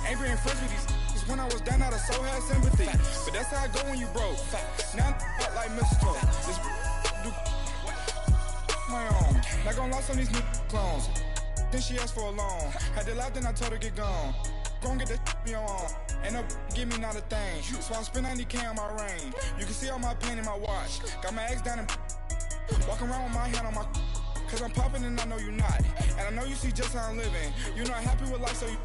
Ain't being friends with these when I was down out of so had sympathy. But that's how I go when you broke. Now I'm like mistletoe. This do my own. Not gonna lost on these new clones. Then she asked for a loan. Had to laugh, then I told her get gone. Gon' get that me on. Ain't no give me not a thing. So I spend 90K on my ring. You can see all my pain in my watch. Got my ex down and walking around with my hand on my. Cause I'm popping and I know you not. And I know you see just how I'm living. You're not happy with life, so you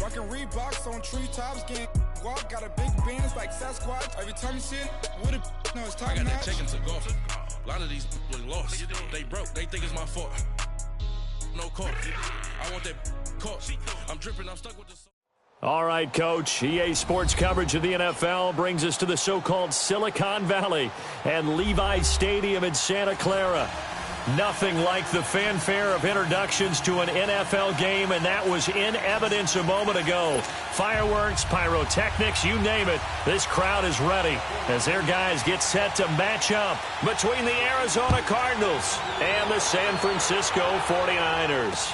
rockin' Reeboks on treetops, getting walk. Got a big Benz like Sasquatch. Every time you see it, with it, no, it's top I got notch. that check into golf. A lot of these was lost. They broke. They think it's my fault. No court. I want that court. I'm dripping. I'm stuck with the. All right, Coach. EA Sports coverage of the NFL brings us to the so-called Silicon Valley and Levi's Stadium in Santa Clara. Nothing like the fanfare of introductions to an NFL game, and that was in evidence a moment ago. Fireworks, pyrotechnics, you name it. This crowd is ready as their guys get set to match up between the Arizona Cardinals and the San Francisco 49ers.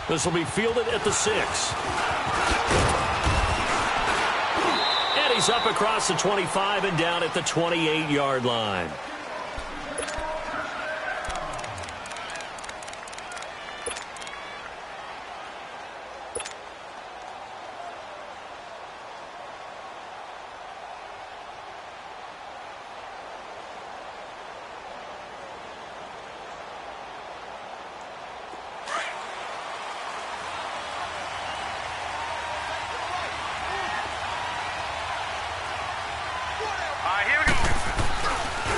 This will be fielded at the 6. And he's up across the 25 and down at the 28-yard line.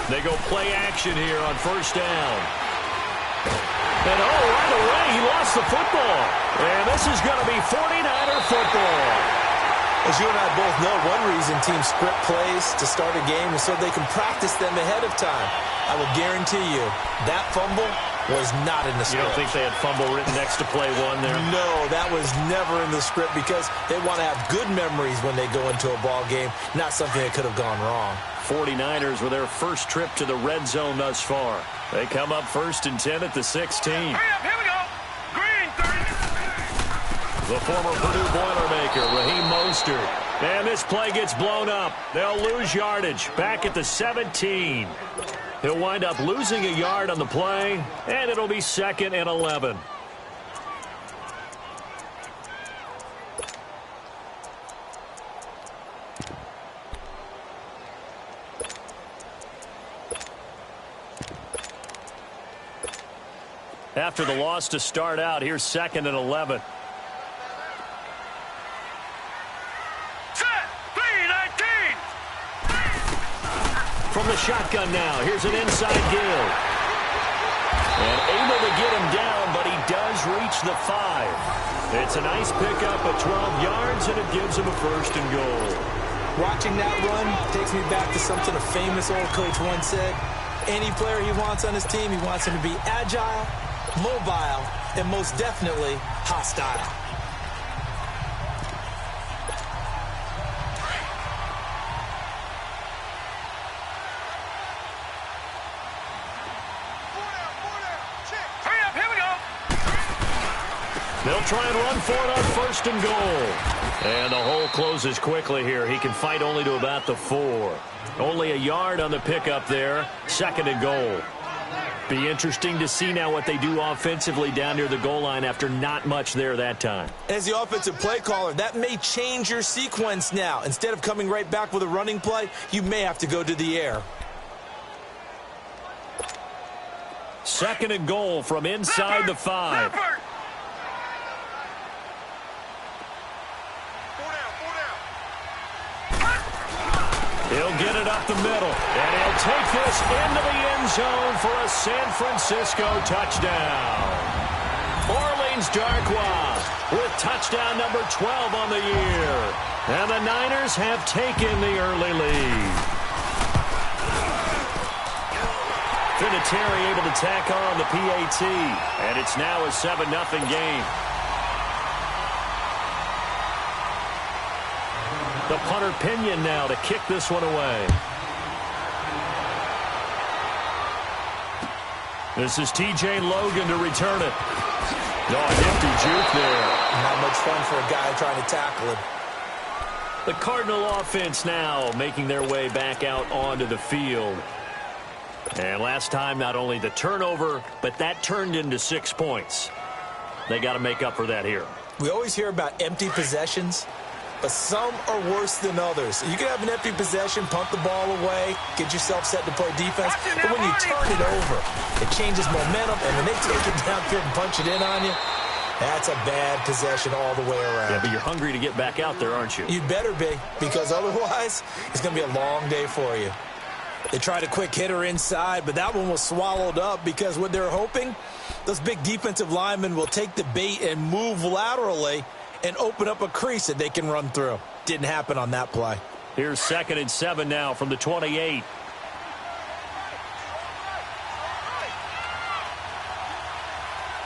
They go play action here on first down. And right away, he lost the football. And this is going to be 49er football. As you and I both know, one reason teams script plays to start a game is so they can practice them ahead of time. I will guarantee you that fumble was not in the script. You don't think they had fumble written next to play one there? No, that was never in the script because they want to have good memories when they go into a ball game, not something that could have gone wrong. 49ers with their first trip to the red zone thus far. They come up 1st and 10 at the 16. Hurry up, here we go. Green, 30. The former Purdue Boilermaker, Raheem Mostert. And this play gets blown up. They'll lose yardage back at the 17. He'll wind up losing a yard on the play, and it'll be 2nd and 11. After the loss to start out, here's 2nd and 11. Set, 3-19. From the shotgun now, here's an inside Gill. And able to get him down, but he does reach the 5. It's a nice pickup at 12 yards, and it gives him a 1st and goal. Watching that run takes me back to something a famous old coach once said. Any player he wants on his team, he wants him to be agile, mobile, and most definitely hostile. Hurry up, here we go. They'll try and run for it on 1st and goal. And the hole closes quickly here. He can fight only to about the 4. Only a yard on the pickup there. 2nd and goal. Be interesting to see now what they do offensively down near the goal line after not much there that time. As the offensive play caller, that may change your sequence now. Instead of coming right back with a running play, you may have to go to the air. 2nd and goal from inside the 5. He'll get it up the middle, and he'll take this into the end zone for a San Francisco touchdown. Orleans Darkwa with touchdown number 12 on the year. And the Niners have taken the early lead. Vinatieri able to tack on the PAT, and it's now a 7-0 game. The punter Pinion now to kick this one away. This is TJ Logan to return it. No, nifty juke there. Not much fun for a guy trying to tackle him. The Cardinal offense now making their way back out onto the field. And last time, not only the turnover, but that turned into 6 points. They got to make up for that here. We always hear about empty possessions, but some are worse than others. You can have an empty possession, punt the ball away, get yourself set to play defense, but when you turn it over, it changes momentum, and when they take it downfield and punch it in on you, that's a bad possession all the way around. Yeah, but you're hungry to get back out there, aren't you? You better be, because otherwise, it's going to be a long day for you. They tried a quick hitter inside, but that one was swallowed up because what they're hoping, those big defensive linemen will take the bait and move laterally and open up a crease that they can run through. Didn't happen on that play. Here's 2nd and 7 now from the 28.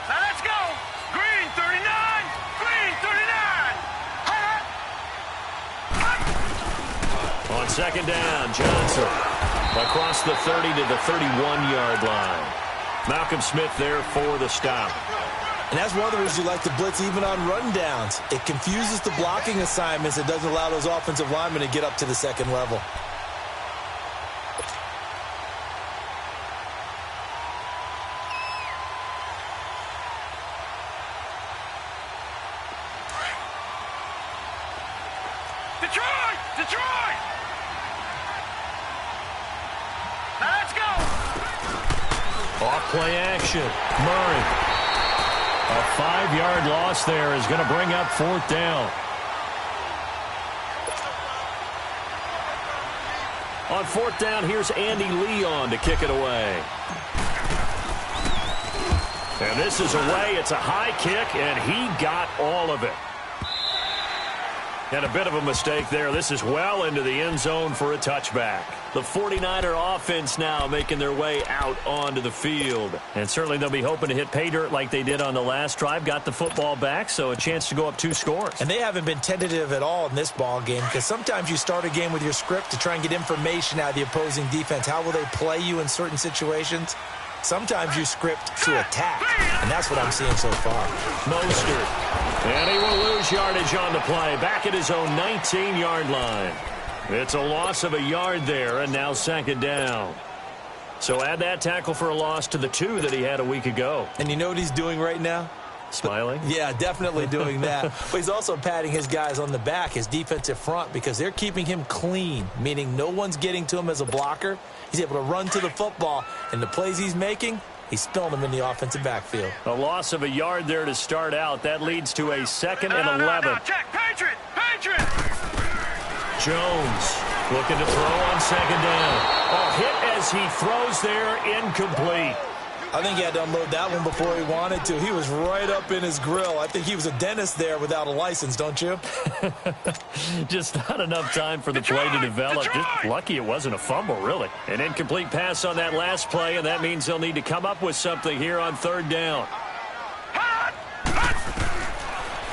Now let's go. Green 39. Green 39. On 2nd down, Johnson across the 30 to the 31-yard line. Malcolm Smith there for the stop. And that's one of the reasons you like to blitz even on rundowns. It confuses the blocking assignments. It doesn't allow those offensive linemen to get up to the second level. Detroit! Detroit! Now let's go. Off play action. Murray. A 5-yard loss there is going to bring up 4th down. On 4th down, here's Andy Leon to kick it away. And this is away. It's a high kick, and he got all of it. And a bit of a mistake there. This is well into the end zone for a touchback. The 49er offense now making their way out onto the field. And certainly they'll be hoping to hit pay dirt like they did on the last drive. Got the football back, so a chance to go up 2 scores. And they haven't been tentative at all in this ball game, because sometimes you start a game with your script to try and get information out of the opposing defense. How will they play you in certain situations? Sometimes you script to attack, and that's what I'm seeing so far. Mostert. And he will lose yardage on the play. Back at his own 19-yard line. It's a loss of a yard there, and now 2nd down. So add that tackle for a loss to the 2 that he had a week ago. And you know what he's doing right now? Smiling? Yeah, definitely doing that. But he's also patting his guys on the back, his defensive front, because they're keeping him clean, meaning no one's getting to him as a blocker. He's able to run to the football, and the plays he's making, he's spilling them in the offensive backfield. A loss of a yard there to start out. That leads to a 2nd and 11. No, check. Patriot! Patriot! Jones looking to throw on 2nd down. A hit as he throws there, incomplete. I think he had to unload that one before he wanted to. He was right up in his grill. I think he was a dentist there without a license, don't you? Just not enough time for the play to develop. Just lucky it wasn't a fumble, really. An incomplete pass on that last play, and that means they'll need to come up with something here on 3rd down.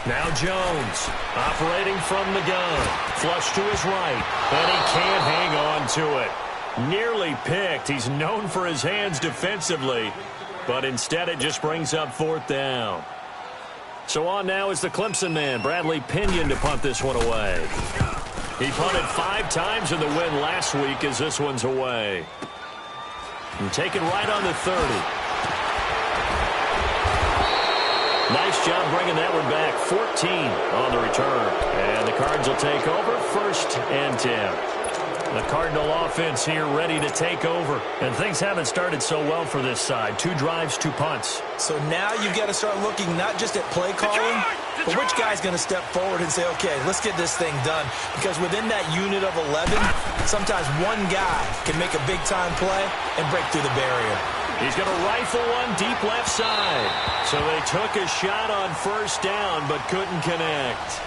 Now Jones operating from the gun. Flush to his right, and he can't hang on to it. Nearly picked. He's known for his hands defensively, but instead it just brings up 4th down. So on now is the Clemson man, Bradley Pinion, to punt this one away. He punted 5 times in the win last week as this one's away. And taken right on the 30. Nice job bringing that one back. 14 on the return. And the Cards will take over 1st and 10. The Cardinal offense here ready to take over. And things haven't started so well for this side. 2 drives, 2 punts. So now you've got to start looking not just at play calling, but which guy's going to step forward and say, okay, let's get this thing done. Because within that unit of 11, sometimes one guy can make a big-time play and break through the barrier. He's going to rifle one deep left side. So they took a shot on 1st down, but couldn't connect.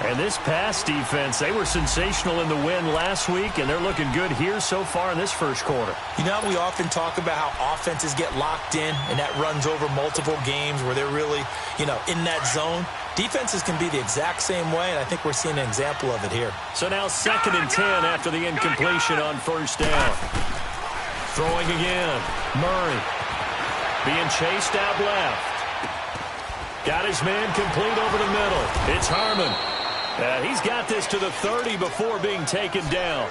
And this pass defense, they were sensational in the win last week, and they're looking good here so far in this 1st quarter. You know, we often talk about how offenses get locked in, and that runs over multiple games where they're really, in that zone. Defenses can be the exact same way, and I think we're seeing an example of it here. So now 2nd and 10 after the incompletion on 1st down. Throwing again. Murray being chased out left. Got his man complete over the middle. It's Harmon. And he's got this to the 30 before being taken down.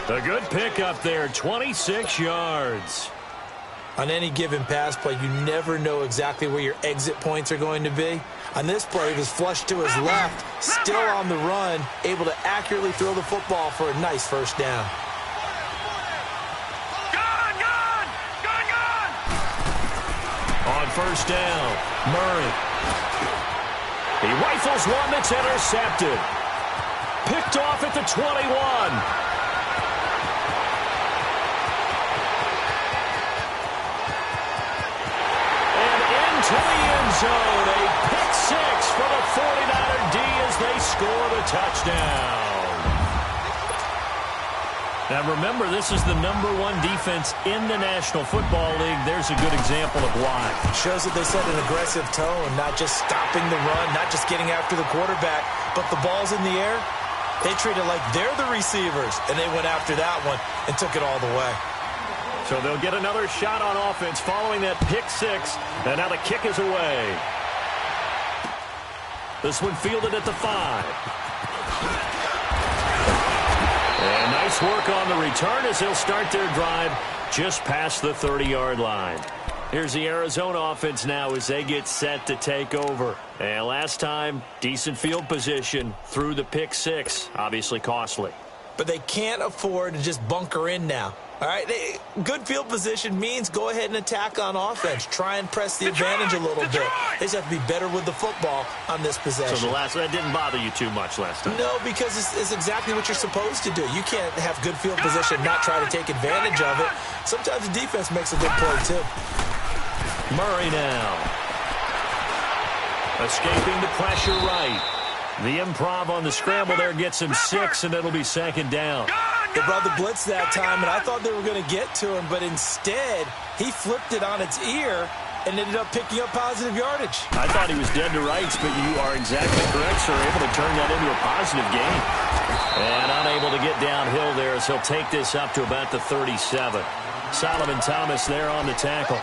A good pickup there, 26 yards. On any given pass play, you never know exactly where your exit points are going to be. On this play, he was flushed to his left, still on the run, able to accurately throw the football for a nice first down. On first down, Murray. He rifles one that's intercepted. Picked off at the 21. To the end zone, a pick six for the 49er D as they score the touchdown. Now remember, this is the #1 defense in the National Football League. There's a good example of why. Shows that they set an aggressive tone, not just stopping the run, not just getting after the quarterback, but the ball's in the air. They treat it like they're the receivers, and they went after that one and took it all the way. So they'll get another shot on offense following that pick six. And now the kick is away. This one fielded at the 5. And nice work on the return as they'll start their drive just past the 30-yard line. Here's the Arizona offense now as they get set to take over. And last time, decent field position through the pick six. Obviously costly. But they can't afford to just bunker in now. All right, good field position means go ahead and attack on offense. Try and press the advantage a little bit. They just have to be better with the football on this possession. So that didn't bother you too much last time? No, because it's exactly what you're supposed to do. You can't have good field position and not try to take advantage of it. Sometimes the defense makes a good play, too. Murray now. Escaping the pressure right. The improv on the scramble there gets him 6, and it'll be second down. They brought the blitz that time, and I thought they were going to get to him, but instead, he flipped it on its ear and ended up picking up positive yardage. I thought he was dead to rights, but you are exactly correct, sir. Able to turn that into a positive gain. And unable to get downhill there as he'll take this up to about the 37. Solomon Thomas there on the tackle.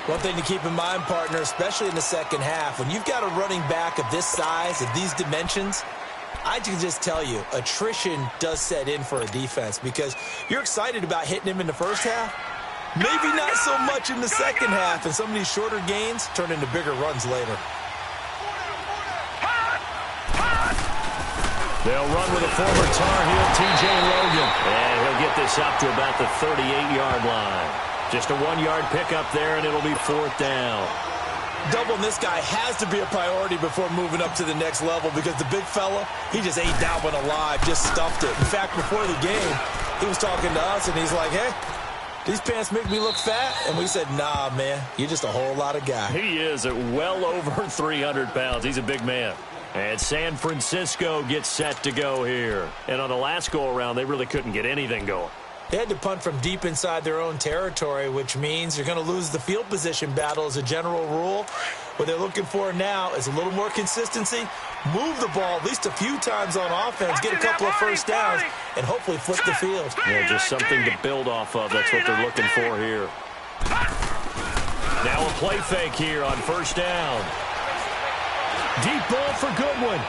One thing to keep in mind, partner, especially in the second half, when you've got a running back of this size, of these dimensions, I can just tell you, attrition does set in for a defense because you're excited about hitting him in the first half. Maybe not so much in the second half, and some of these shorter gains turn into bigger runs later. They'll run with a former Tar Heel, T.J. Logan. And he'll get this up to about the 38-yard line. Just a 1-yard pickup there, and it'll be fourth down. Doubling this guy has to be a priority before moving up to the next level because the big fella, he just ate that one alive, just stuffed it. In fact, before the game, he was talking to us, and he's like, hey, these pants make me look fat? And we said, nah, man, you're just a whole lot of guy. He is at well over 300 pounds. He's a big man. And San Francisco gets set to go here. And on the last go-around, they really couldn't get anything going. They had to punt from deep inside their own territory, which means you're going to lose the field position battle as a general rule. What they're looking for now is a little more consistency, move the ball at least a few times on offense, get a couple of first downs, and hopefully flip the field. Yeah, just something to build off of. That's what they're looking for here. Now a play fake here on first down. Deep ball for Goodwin.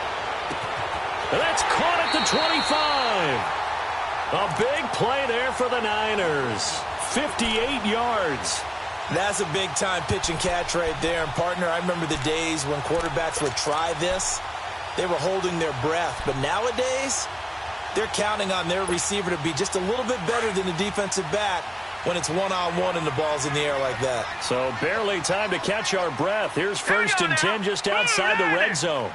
That's caught at the 25. A big play there for the Niners. 58 yards. That's a big-time pitch and catch right there. And, partner, I remember the days when quarterbacks would try this. They were holding their breath. But nowadays, they're counting on their receiver to be just a little bit better than the defensive back when it's one-on-one and the ball's in the air like that. So barely time to catch our breath. Here's first and 10 just outside the red zone.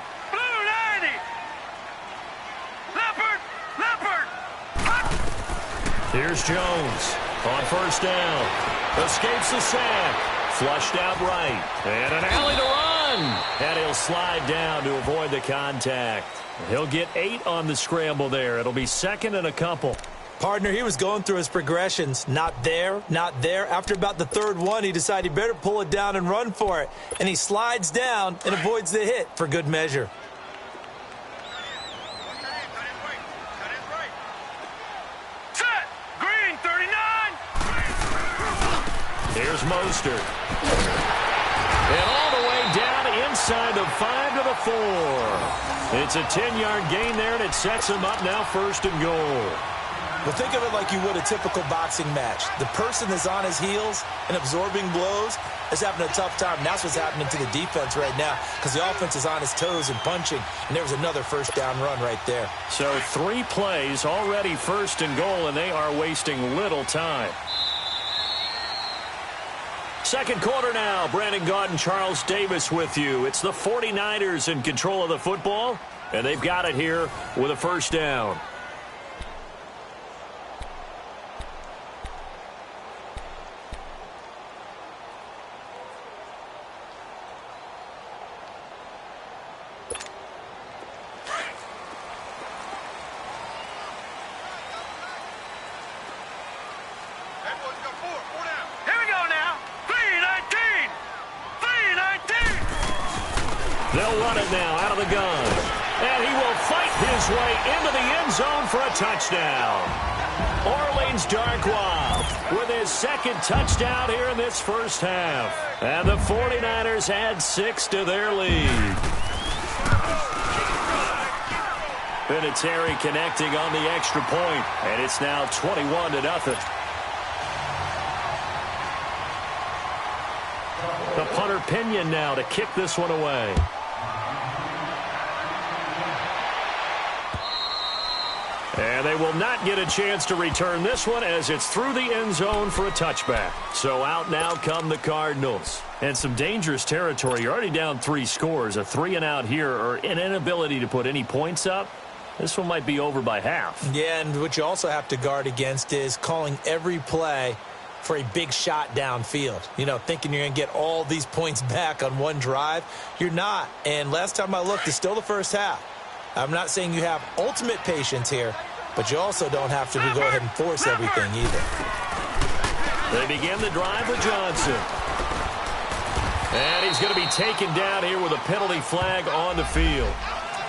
Here's Jones on first down. Escapes the sack. Flushed out right. And an alley to run. And he'll slide down to avoid the contact. He'll get 8 on the scramble there. It'll be second and a couple. Partner, he was going through his progressions. Not there, not there. After about the third one, he decided he better pull it down and run for it. And he slides down and avoids the hit for good measure. Here's Mostert. And all the way down inside the 5 to the 4. It's a 10-yard gain there, and it sets them up now 1st and goal. Well, think of it like you would a typical boxing match. The person that's on his heels and absorbing blows is having a tough time. And that's what's happening to the defense right now because the offense is on his toes and punching. And there was another first down run right there. So 3 plays, already 1st and goal, and they are wasting little time. Second quarter now. Brandon Gaudin and Charles Davis with you. It's the 49ers in control of the football, and they've got it here with a first down. They'll run it now out of the gun. And he will fight his way into the end zone for a touchdown. Orleans Darkwa with his second touchdown here in this first half. And the 49ers add 6 to their lead. Vinatieri connecting on the extra point, and it's now 21-0. The punter Pinion now to kick this one away. And they will not get a chance to return this one as it's through the end zone for a touchback. So out now come the Cardinals. And some dangerous territory. You're already down 3 scores. A 3-and-out here or an inability to put any points up. This one might be over by half. Yeah, and what you also have to guard against is calling every play for a big shot downfield. You know, thinking you're going to get all these points back on one drive. You're not. And last time I looked, it's still the first half. I'm not saying you have ultimate patience here, but you also don't have to go ahead and force everything either. They begin the drive with Johnson. And he's going to be taken down here with a penalty flag on the field.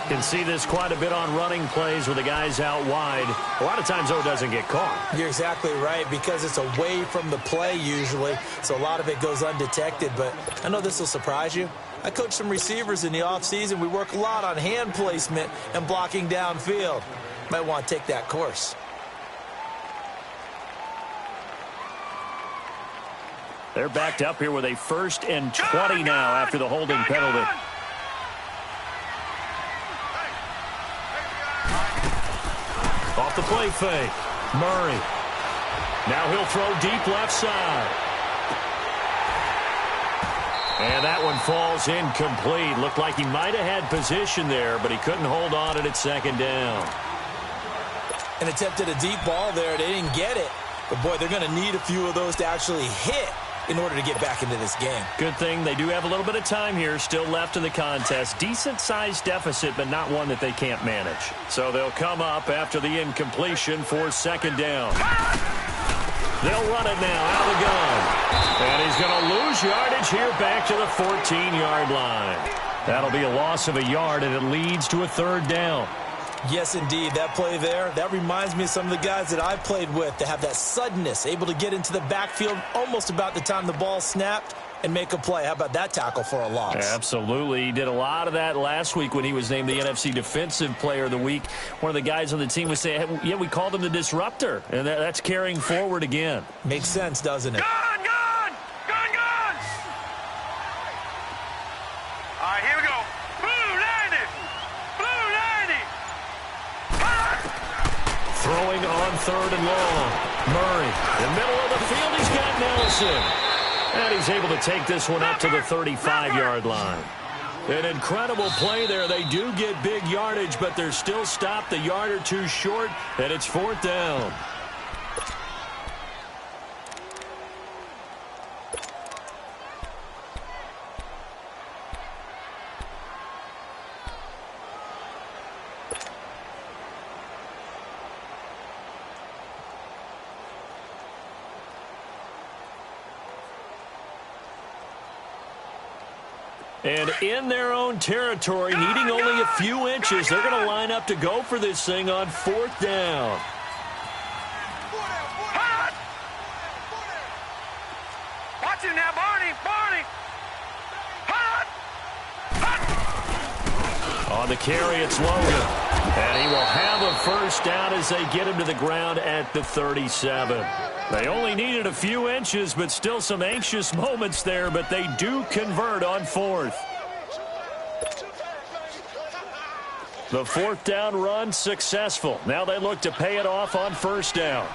Can see this quite a bit on running plays with the guys out wide. A lot of times, though, it doesn't get caught. You're exactly right, because it's away from the play usually, so a lot of it goes undetected. But I know this will surprise you. I coach some receivers in the offseason. We work a lot on hand placement and blocking downfield. Might want to take that course. They're backed up here with a 1st and 20 now after the holding penalty. Off the play fake. Murray. Now he'll throw deep left side. And that one falls incomplete. Looked like he might have had position there, but he couldn't hold on at 2nd down. And attempted a deep ball there. They didn't get it. But, boy, they're going to need a few of those to actually hit in order to get back into this game. Good thing they do have a little bit of time here still left in the contest. Decent-sized deficit, but not one that they can't manage. So they'll come up after the incompletion for 2nd down. They'll run it now out of the gun. And he's going to lose yardage here back to the 14-yard line. That'll be a loss of a yard, and it leads to a 3rd down. Yes, indeed. That play there, that reminds me of some of the guys that I played with to have that suddenness, able to get into the backfield almost about the time the ball snapped and make a play. How about that tackle for a loss? Absolutely. He did a lot of that last week when he was named the NFC Defensive Player of the Week. One of the guys on the team was saying, hey, yeah, we called him the disruptor, and that's carrying forward again. Makes sense, doesn't it? Gun, gun! Gun, gun! All right, here we go. Blue 90! Blue 90! Throwing on 3rd and long. Murray, in the middle of the field, he's got Nelson. And he's able to take this one up to the 35-yard line. An incredible play there. They do get big yardage, but they're still stopped a yard or two short, and it's 4th down. And in their own territory, needing only a few inches, they're going to line up to go for this thing on 4th down. Watch him now, Barney! Barney! Hot! Hot! On the carry, it's Logan. And he will have a first down as they get him to the ground at the 37. They only needed a few inches, but still some anxious moments there, but they do convert on fourth. The fourth down run successful. Now they look to pay it off on first down.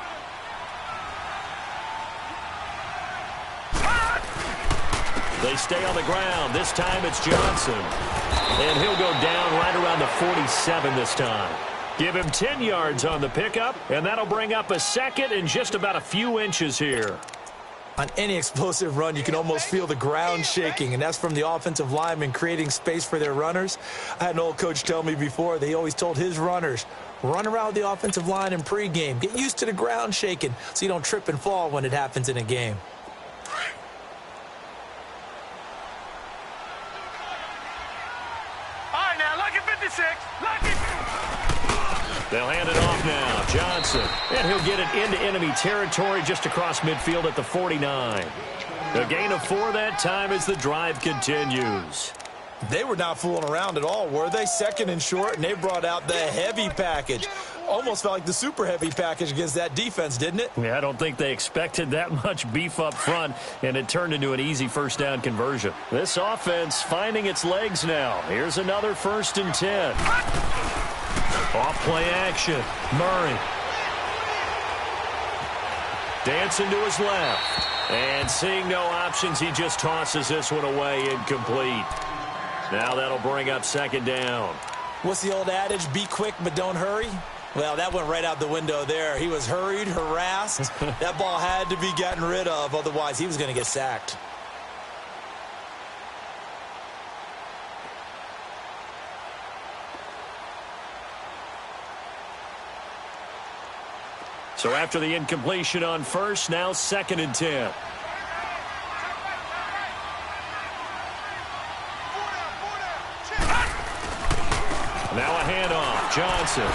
They stay on the ground. This time it's Johnson. And he'll go down right around the 47 this time. Give him 10 yards on the pickup, and that'll bring up a second and just about a few inches here. On any explosive run, you can almost feel the ground shaking, and that's from the offensive linemen creating space for their runners. I had an old coach tell me before, they always told his runners, run around the offensive line in pregame. Get used to the ground shaking so you don't trip and fall when it happens in a game. All right, now, lucky 56. Lucky. They'll hand it off now. Johnson. And he'll get it into enemy territory just across midfield at the 49. A gain of 4 that time as the drive continues. They were not fooling around at all, were they? Second and short, and they brought out the heavy package. Almost felt like the super heavy package against that defense, didn't it? Yeah, I don't think they expected that much beef up front, and it turned into an easy first down conversion. This offense finding its legs now. Here's another 1st and 10. Off play action. Murray. Dancing to his left. And seeing no options, he just tosses this one away incomplete. Now that'll bring up 2nd down. What's the old adage? Be quick, but don't hurry? Well, that went right out the window there. He was hurried, harassed. That ball had to be gotten rid of, otherwise he was going to get sacked. So after the incompletion on first, now 2nd and 10. Now a handoff. Johnson.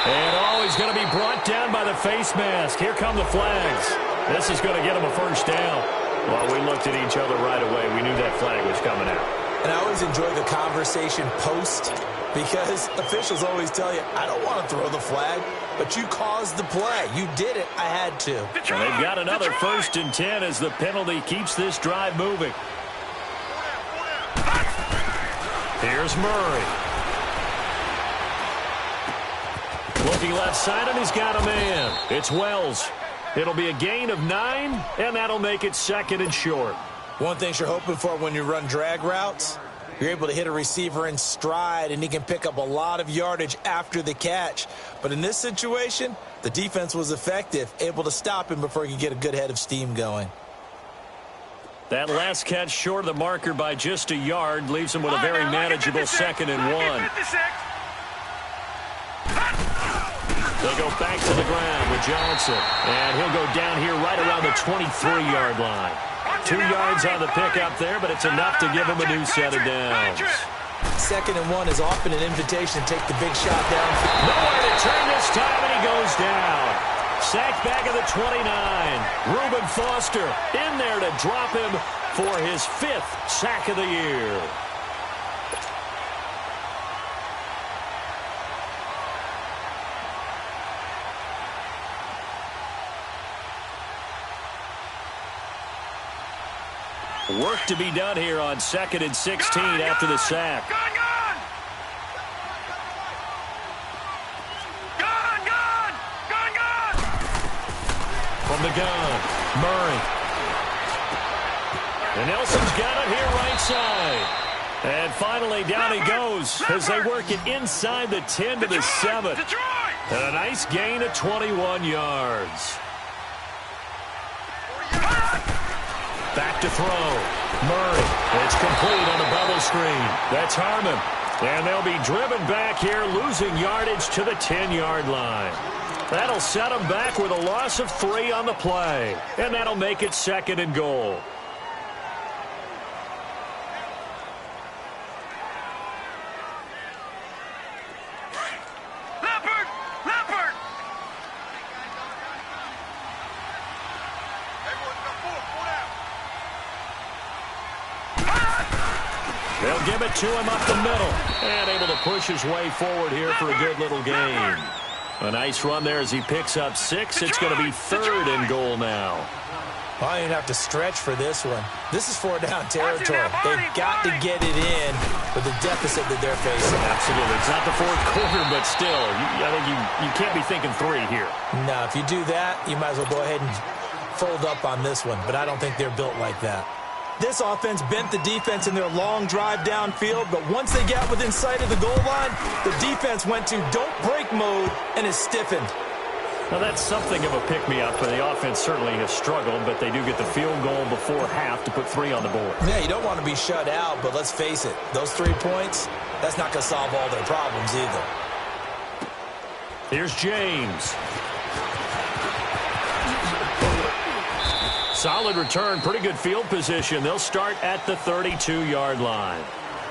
And he's going to be brought down by the face mask. Here come the flags. This is going to get him a first down. Well, we looked at each other right away. We knew that flag was coming out. And I always enjoy the conversation post, because officials always tell you, I don't want to throw the flag, but you caused the play. You did it. I had to. And they've got another 1st and 10 as the penalty keeps this drive moving. Here's Murray. Looking left side, and he's got a man. It's Wells. It'll be a gain of 9, and that'll make it 2nd and short. One thing you're hoping for when you run drag routes, you're able to hit a receiver in stride, and he can pick up a lot of yardage after the catch. But in this situation, the defense was effective, able to stop him before he could get a good head of steam going. That last catch short of the marker by just a yard leaves him with a very manageable 2nd and 1. They go back to the ground with Johnson. And he'll go down here right around the 23-yard line. 2 yards on the pickup there, but it's enough to give him a new set of downs. 2nd and 1 is often an invitation to take the big shot down. Nowhere to turn this time, and he goes down. Sacked back at the 29. Reuben Foster in there to drop him for his 5th sack of the year. Work to be done here on 2nd and 16 after the sack. From the gun, Murray. And Nelson's got it here right side. And finally down he goes as they work it inside the 10 to the 7. And a nice gain of 21 yards. Back to throw. Murray. It's complete on the bubble screen. That's Harmon. And they'll be driven back here, losing yardage to the 10-yard line. That'll set them back with a loss of 3 on the play. And that'll make it 2nd and goal. They'll They'll give it to him up the middle. And able to push his way forward here for a good little gain. A nice run there as he picks up 6. It's going to be 3rd and goal now. I don't even have to stretch for this one. This is 4-down territory. They've got to get it in with the deficit that they're facing. Absolutely. It's not the 4th quarter, but still, I think you can't be thinking 3 here. No, if you do that, you might as well go ahead and fold up on this one, but I don't think they're built like that. This offense bent the defense in their long drive downfield, but once they got within sight of the goal line, the defense went to don't break mode and is stiffened. Well, that's something of a pick-me-up, but the offense certainly has struggled, but they do get the field goal before half to put 3 on the board. Yeah, you don't want to be shut out, but let's face it, those 3 points, that's not going to solve all their problems either. Here's James. Solid return, pretty good field position. They'll start at the 32-yard line.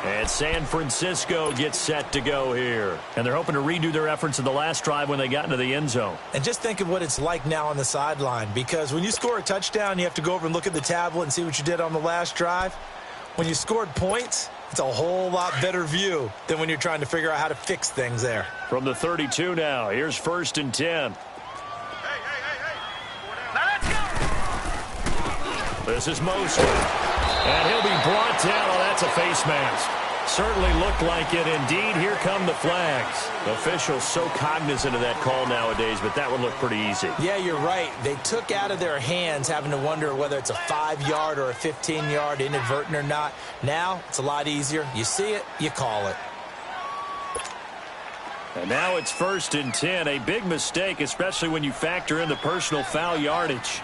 And San Francisco gets set to go here. And they're hoping to redo their efforts in the last drive when they got into the end zone. And just think of what it's like now on the sideline, because when you score a touchdown, you have to go over and look at the tablet and see what you did on the last drive. When you scored points, it's a whole lot better view than when you're trying to figure out how to fix things there. From the 32 now, here's 1st and 10. Now let's go. This is Mosley. And he'll be brought down. Oh, that's a face mask. Certainly looked like it. Indeed, here come the flags. Officials so cognizant of that call nowadays, but that would look pretty easy. Yeah, you're right. They took out of their hands having to wonder whether it's a 5-yard or a 15-yard, inadvertent or not. Now, it's a lot easier. You see it, you call it. And now it's 1st and 10. A big mistake, especially when you factor in the personal foul yardage.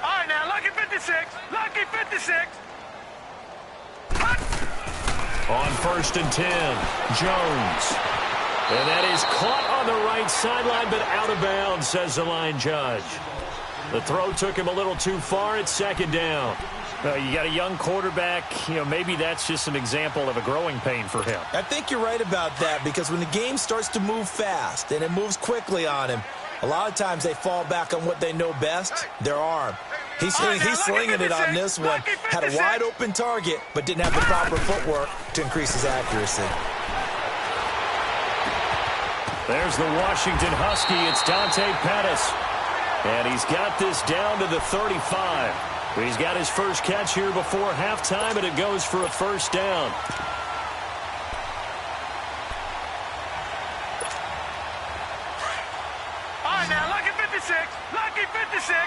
All right, now, lucky 56. Lucky 56. On 1st and 10, Jones. And that is caught on the right sideline, but out of bounds, says the line judge. The throw took him a little too far. It's 2nd down. You got a young quarterback. Maybe that's just an example of a growing pain for him. I think you're right about that, because when the game starts to move fast and it moves quickly on him, a lot of times they fall back on what they know best, their arm. He's slinging it on this one. Had a wide-open target, but didn't have the proper footwork to increase his accuracy. There's the Washington Husky. It's Dante Pettis. And he's got this down to the 35. He's got his first catch here before halftime, and it goes for a 1st down. All right, now, lucky 56. Lucky 56.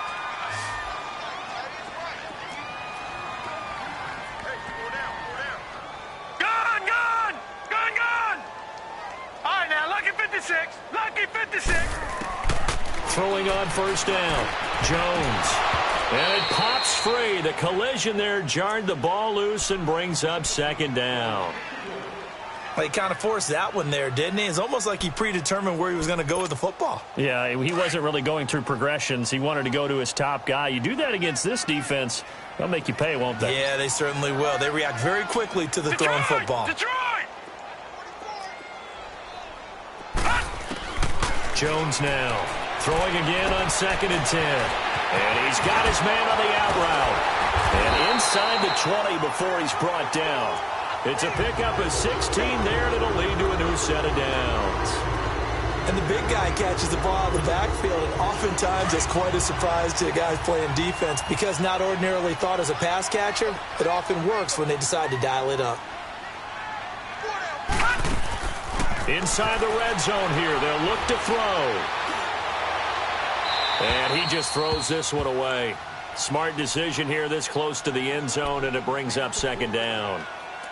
Lucky 56. Throwing on 1st down. Jones. And it pops free. The collision there jarred the ball loose and brings up 2nd down. Well, he kind of forced that one there, didn't he? It's almost like he predetermined where he was going to go with the football. Yeah, he wasn't really going through progressions. He wanted to go to his top guy. You do that against this defense, they'll make you pay, won't they? Yeah, they certainly will. They react very quickly to the thrown football. Detroit! Jones now throwing again on 2nd and 10. And he's got his man on the out route. And inside the 20 before he's brought down. It's a pickup of 16 there, and it'll lead to a new set of downs. And the big guy catches the ball out of the backfield, and oftentimes it's quite a surprise to guys playing defense, because not ordinarily thought as a pass catcher, it often works when they decide to dial it up. Inside the red zone here, they'll look to throw. And he just throws this one away. Smart decision here this close to the end zone, and it brings up 2nd down.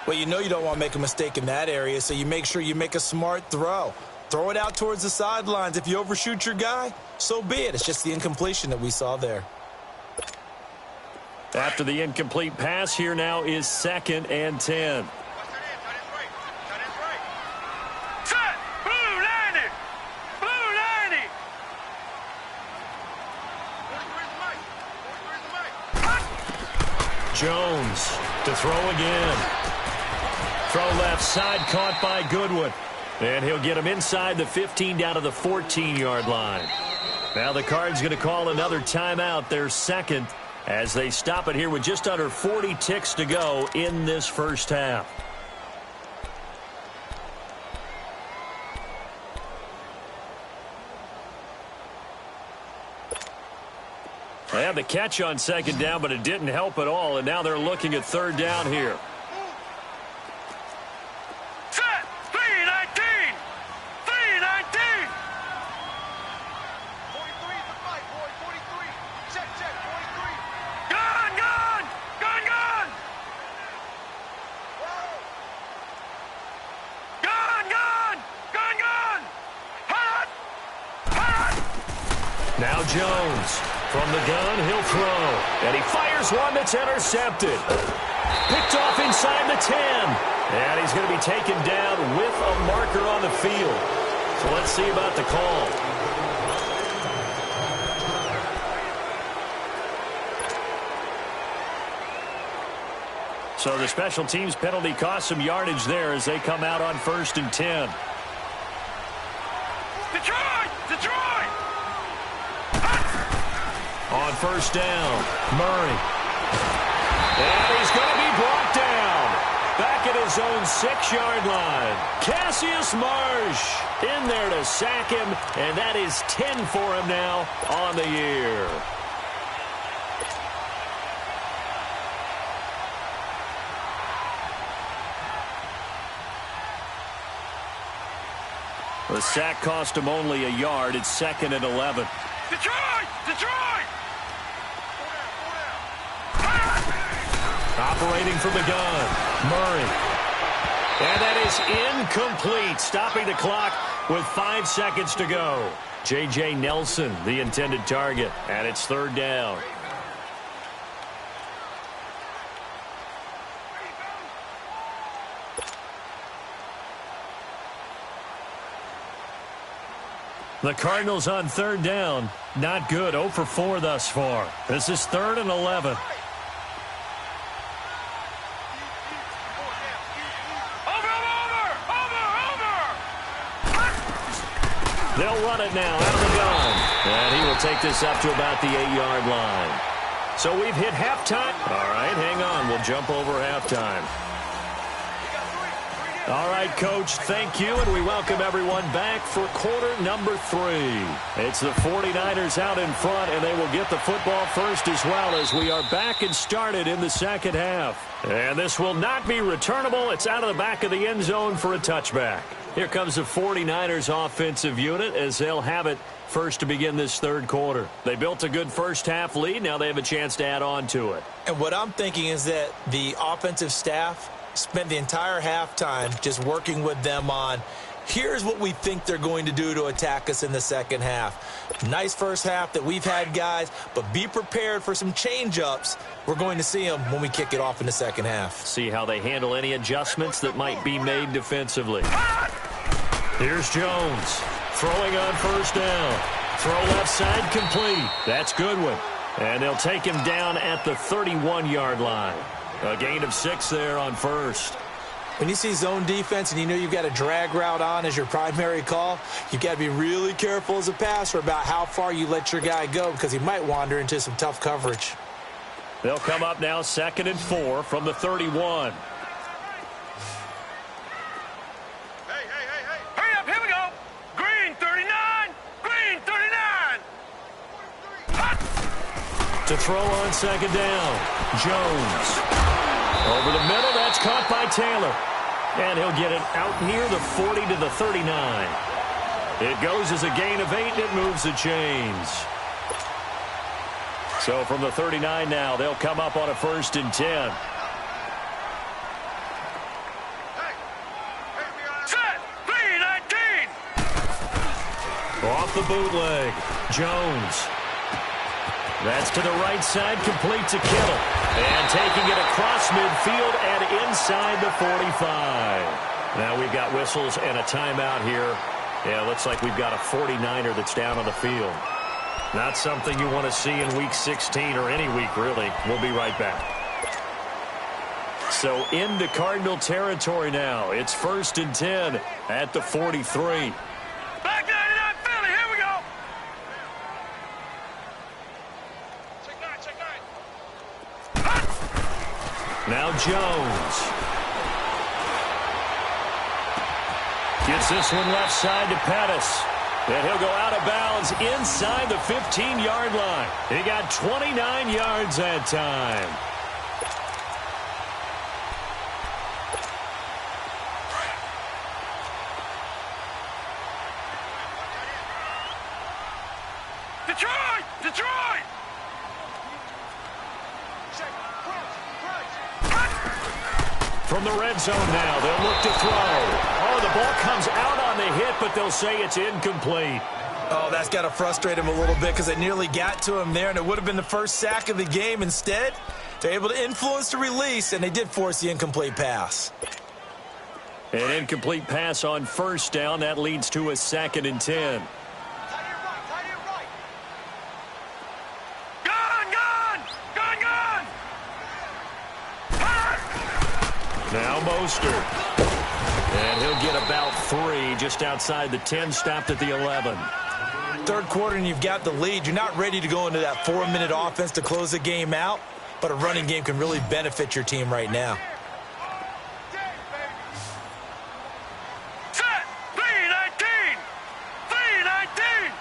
Well, you know you don't want to make a mistake in that area, so you make sure you make a smart throw. Throw it out towards the sidelines. If you overshoot your guy, so be it. It's just the incompletion that we saw there. After the incomplete pass, here now is 2nd and 10. Set! Blue 90! Blue 90! Jones to throw again. Throw left side, caught by Goodwin. And he'll get him inside the 15 down to the 14-yard line. Now the Cards going to call another timeout, their 2nd, as they stop it here with just under 40 ticks to go in this first half. They had the catch on second down, but it didn't help at all, and now they're looking at third down here. Set! 3-19! 3-19! 43 is the fight, boy. 43. Check, 43. Gun, gun! Gun, gun! Gun, gun! Gun, gun! Hot! Hot! Now Jones. From the gun, he'll throw. And he fires one that's intercepted. Picked off inside the 10. And he's going to be taken down with a marker on the field. So let's see about the call. So the special teams penalty cost some yardage there as they come out on 1st and 10. Detroit! Detroit! On 1st down, Murray. And he's going to be brought down. Back at his own 6-yard line. Cassius Marsh in there to sack him, and that is 10 for him now on the year. The sack cost him only a yard. It's 2nd and 11. Detroit! Detroit! Operating from the gun, Murray. And that is incomplete, stopping the clock with 5 seconds to go. J.J. Nelson, the intended target, and it's 3rd down. The Cardinals on 3rd down. Not good. 0 for 4 thus far. This is 3rd and 11. They'll run it now out of the gun. And he will take this up to about the 8-yard line. So we've hit halftime. All right, hang on. We'll jump over halftime. All right, Coach, thank you, and we welcome everyone back for quarter number 3. It's the 49ers out in front, and they will get the football first as well as we are back and started in the second half. And this will not be returnable. It's out of the back of the end zone for a touchback. Here comes the 49ers offensive unit as they'll have it first to begin this 3rd quarter. They built a good first half lead. Now they have a chance to add on to it. And what I'm thinking is that the offensive staff spent the entire halftime just working with them on, here's what we think they're going to do to attack us in the second half. Nice first half that we've had, guys, but be prepared for some change-ups. We're going to see them when we kick it off in the second half. See how they handle any adjustments that might be made defensively. Here's Jones throwing on 1st down. Throw left side complete. That's Goodwin. And they'll take him down at the 31-yard line. A gain of 6 there on 1st. When you see zone defense and you know you've got a drag route on as your primary call, you've got to be really careful as a passer about how far you let your guy go because he might wander into some tough coverage. They'll come up now 2nd and 4 from the 31. Hurry up, here we go! Green 39! Green 39! To throw on 2nd down, Jones. Over the middle, that's caught by Taylor. And he'll get it out near the 40 to the 39. It goes as a gain of 8, and it moves the chains. So from the 39 now, they'll come up on a 1st and 10. Set! 3-19! Off the bootleg, Jones. That's to the right side, complete to Kittle. And taking it across midfield and inside the 45. Now we've got whistles and a timeout here. Yeah, looks like we've got a 49er that's down on the field. Not something you want to see in Week 16 or any week, really. We'll be right back. So into Cardinal territory now. It's 1st and 10 at the 43. Back 99 Philly, here we go! Check 9. Now Jones. Gets this one left side to Pettis. And he'll go out of bounds inside the 15-yard line. He got 29 yards that time. Detroit! Detroit! From the red zone now, they'll look to throw. Oh, the ball comes out on the hit, but they'll say it's incomplete. Oh, that's got to frustrate him a little bit because they nearly got to him there, and it would have been the first sack of the game. Instead, they're able to influence the release, and they did force the incomplete pass. An incomplete pass on first down. That leads to a 2nd and 10. Now Mostert. And he'll get about 3 just outside the 10, stopped at the 11. Third quarter and you've got the lead. You're not ready to go into that 4-minute offense to close the game out, but a running game can really benefit your team right now. Set! 3-19! 3-19!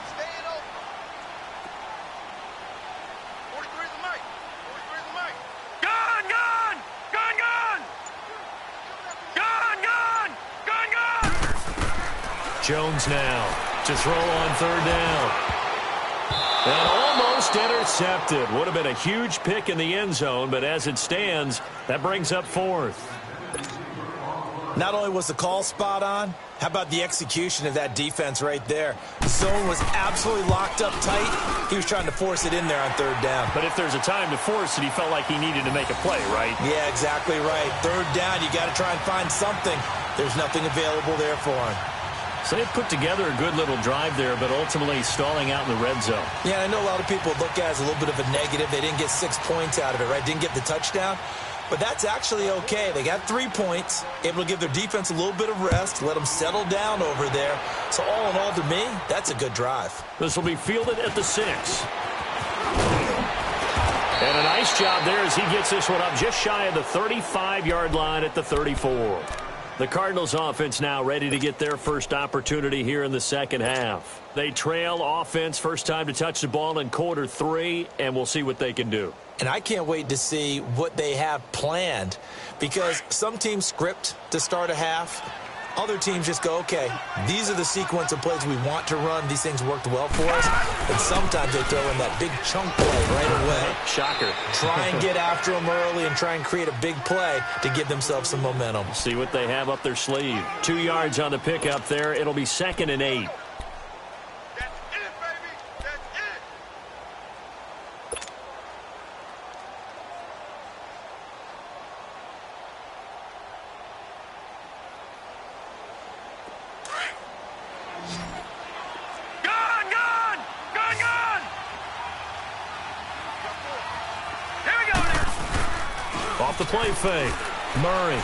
Staying open. 43 is the mic. 43 is the mic. Gun! Gun! Gun! Gun! Gun! Gun! Gun! Gun! Jones now to throw on 3rd down. And almost intercepted. Would have been a huge pick in the end zone, but as it stands, that brings up 4th. Not only was the call spot on, how about the execution of that defense right there? The zone was absolutely locked up tight. He was trying to force it in there on 3rd down. But if there's a time to force it, he felt like he needed to make a play, right? Yeah, exactly right. 3rd down, you got to try and find something. There's nothing available there for him. So they put together a good little drive there, but ultimately stalling out in the red zone. Yeah, I know a lot of people look at it as a little bit of a negative. They didn't get 6 points out of it, right? Didn't get the touchdown. But that's actually okay. They got 3 points, able to give their defense a little bit of rest, let them settle down over there. So all in all, to me, that's a good drive. This will be fielded at the 6. And a nice job there as he gets this one up just shy of the 35-yard line at the 34. The Cardinals offense now ready to get their first opportunity here in the second half. They trail offense, first time to touch the ball in quarter 3, and we'll see what they can do. And I can't wait to see what they have planned, because some teams script to start a half. Other teams just go, okay, these are the sequence of plays we want to run. These things worked well for us. And sometimes they throw in that big chunk play right away. Shocker. Try and get after them early and try and create a big play to give themselves some momentum. See what they have up their sleeve. 2 yards on the pickup there. It'll be 2nd and 8. That's it, baby. That's it. Gun! Gun! Gun! Gun! Here we go there. Off the play fake. Murray.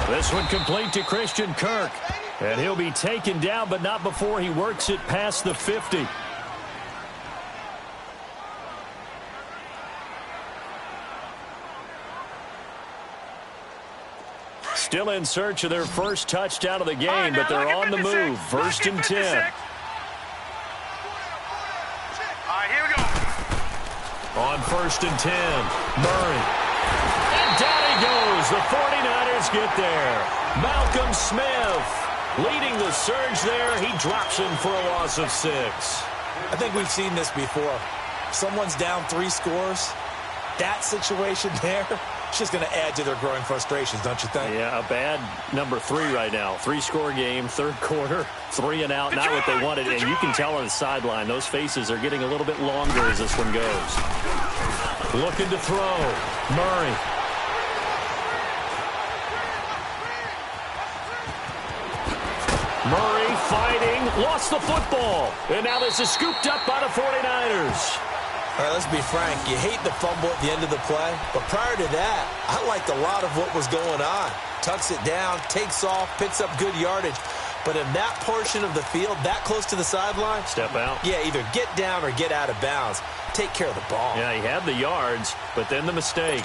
This one complete to Christian Kirk. And he'll be taken down, but not before he works it past the 50. Still in search of their first touchdown of the game, but they're on the move. 1st and 10. All right, here we go. On 1st and 10, Murray. And down he goes. The 49ers get there. Malcolm Smith leading the surge there. He drops him for a loss of 6. I think we've seen this before. Someone's down 3 scores. That situation there, it's just going to add to their growing frustrations, don't you think? Yeah, a bad number 3 right now. 3-score game, 3rd quarter, 3 and out. Not what they wanted. And you can tell on the sideline, those faces are getting a little bit longer as this one goes. Looking to throw. Murray. Murray fighting, lost the football. And now this is scooped up by the 49ers. All right, let's be frank. You hate the fumble at the end of the play, but prior to that, I liked a lot of what was going on. Tucks it down, takes off, picks up good yardage. But in that portion of the field, that close to the sideline, step out. Yeah, either get down or get out of bounds. Take care of the ball. Yeah, he had the yards, but then the mistake.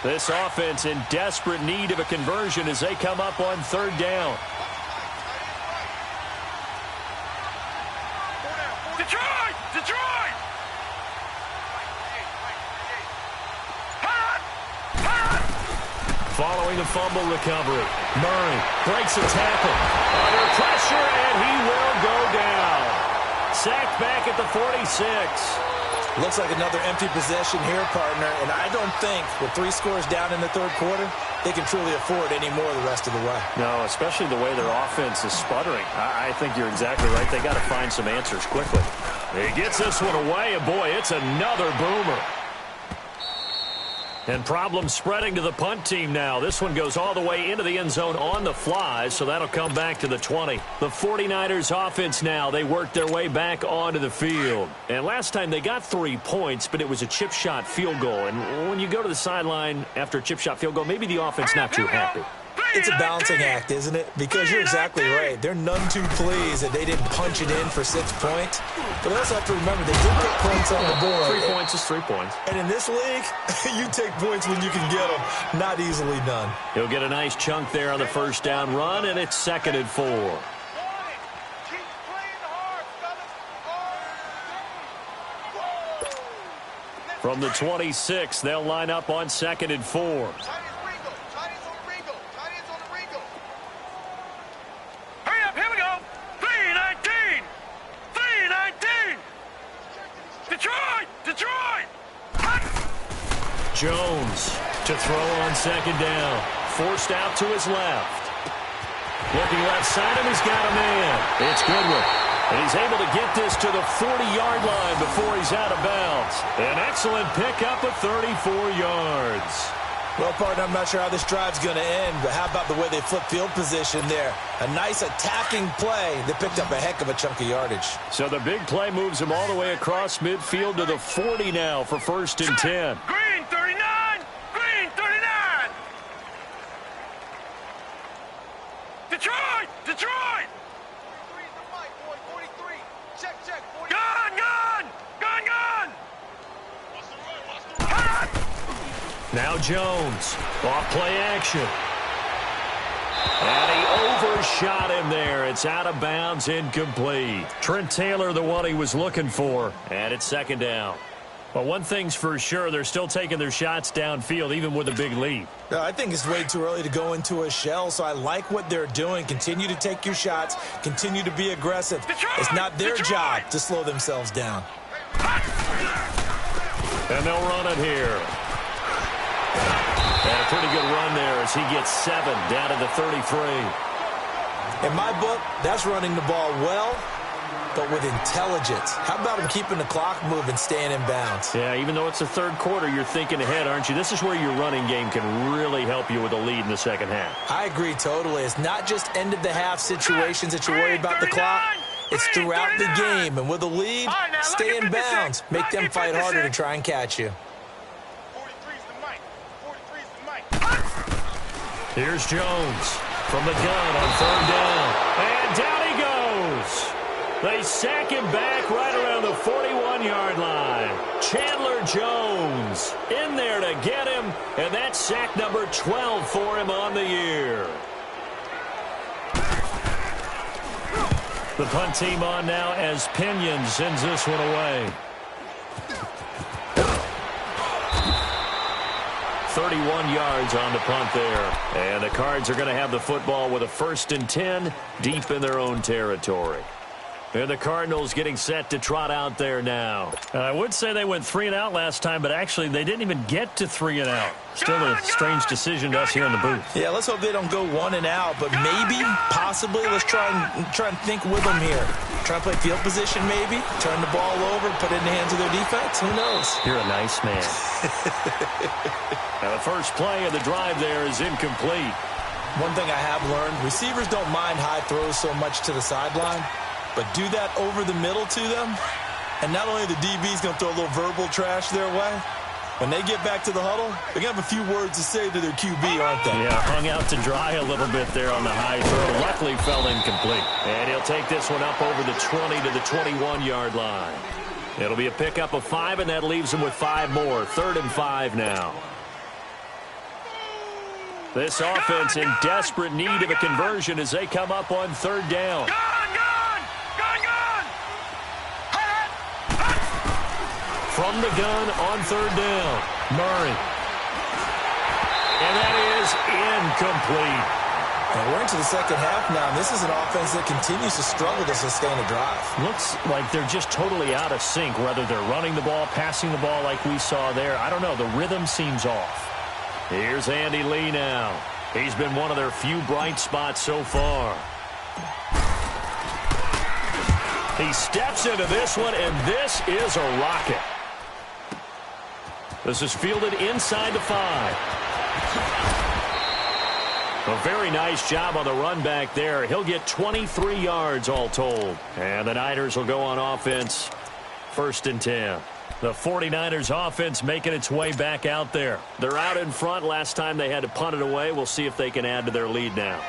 This offense in desperate need of a conversion as they come up on third down. Detroit! Detroit! Following the fumble recovery, Murray breaks a tackle. Under pressure, and he will go down. Sacked back at the 46. Looks like another empty possession here, partner, and I don't think with 3 scores down in the third quarter, they can truly afford any more the rest of the way. No, especially the way their offense is sputtering. I think you're exactly right. They got to find some answers quickly. He gets this one away, and boy, it's another boomer. And problems spreading to the punt team now. This one goes all the way into the end zone on the fly, so that'll come back to the 20. The 49ers offense now, they worked their way back onto the field. And last time they got 3 points, but it was a chip shot field goal. And when you go to the sideline after a chip shot field goal, maybe the offense not too happy. It's a balancing act, isn't it? Because you're exactly right. They're none too pleased that they didn't punch it in for 6 points. But also have to remember, they did get points on the board. 3 points is 3 points. And in this league, you take points when you can get them. Not easily done. He'll get a nice chunk there on the first down run, and it's 2nd and 4. Keep playing hard, fellas. From the 26, they'll line up on 2nd and 4. Hurry up, here we go. 3-19. 3-19. Detroit! Detroit! Jones to throw on 2nd down. Forced out to his left. Looking left side, and he's got a man. It's Goodwin. And he's able to get this to the 40-yard line before he's out of bounds. An excellent pickup of 34 yards. Well, partner, I'm not sure how this drive's going to end, but how about the way they flip field position there? A nice attacking play. They picked up a heck of a chunk of yardage. So the big play moves him all the way across midfield to the 40 now for 1st and 10. Green 39. Green 39. Detroit! Detroit! 43's the mic, boy. 43. Check, 43. Gun! Gun! Gun! Gun! Now Jones, off play action. And he overshot him there. It's out of bounds, incomplete. Trent Taylor, the one he was looking for. And it's 2nd down. But one thing's for sure, they're still taking their shots downfield, even with a big lead. No, I think it's way too early to go into a shell, so I like what they're doing. Continue to take your shots. Continue to be aggressive. It's not their job to slow themselves down. And they'll run it here. And a pretty good run there as he gets 7 down to the 33. In my book, that's running the ball well, but with intelligence. How about him keeping the clock moving, staying in bounds? Yeah, even though it's the 3rd quarter, you're thinking ahead, aren't you? This is where your running game can really help you with a lead in the 2nd half. I agree totally. It's not just end-of-the-half situations that you worry about the clock. It's throughout the game. And with a lead, stay in bounds. Make them fight harder to try and catch you. 43's the mic. 43's the mic. Here's Jones from the gun on 3rd down. And down he goes. They sack him back right around the 41-yard line. Chandler Jones in there to get him, and that's sack number 12 for him on the year. The punt team on now as Pinion sends this one away. 31 yards on the punt there. And the Cards are going to have the football with a 1st and 10 deep in their own territory. And the Cardinals getting set to trot out there now. I would say they went 3 and out last time, but actually they didn't even get to 3 and out. Still a strange decision to us here in the booth. Yeah, let's hope they don't go 1 and out, but maybe, possibly, let's try and think with them here. Try and play field position maybe, turn the ball over, put it in the hands of their defense. Who knows? You're a nice man. Now the first play of the drive there is incomplete. One thing I have learned, receivers don't mind high throws so much to the sideline, but do that over the middle to them, and not only the DB's going to throw a little verbal trash their way, when they get back to the huddle, they're going to have a few words to say to their QB, aren't they? Yeah, hung out to dry a little bit there on the high throw. Luckily fell incomplete. And he'll take this one up over the 20 to the 21-yard line. It'll be a pickup of 5, and that leaves him with 5 more. 3rd and 5 now. This offense in desperate need of a conversion as they come up on third down. From the gun on third down, Murray. And that is incomplete. And we're into the second half now. This is an offense that continues to struggle to sustain a drive. Looks like they're just totally out of sync, whether they're running the ball, passing the ball like we saw there. I don't know. The rhythm seems off. Here's Andy Lee now. He's been one of their few bright spots so far. He steps into this one, and this is a rocket. This is fielded inside the 5. A very nice job on the run back there. He'll get 23 yards all told. And the Niners will go on offense. 1st and 10. The 49ers offense making its way back out there. They're out in front. Last time they had to punt it away. We'll see if they can add to their lead now.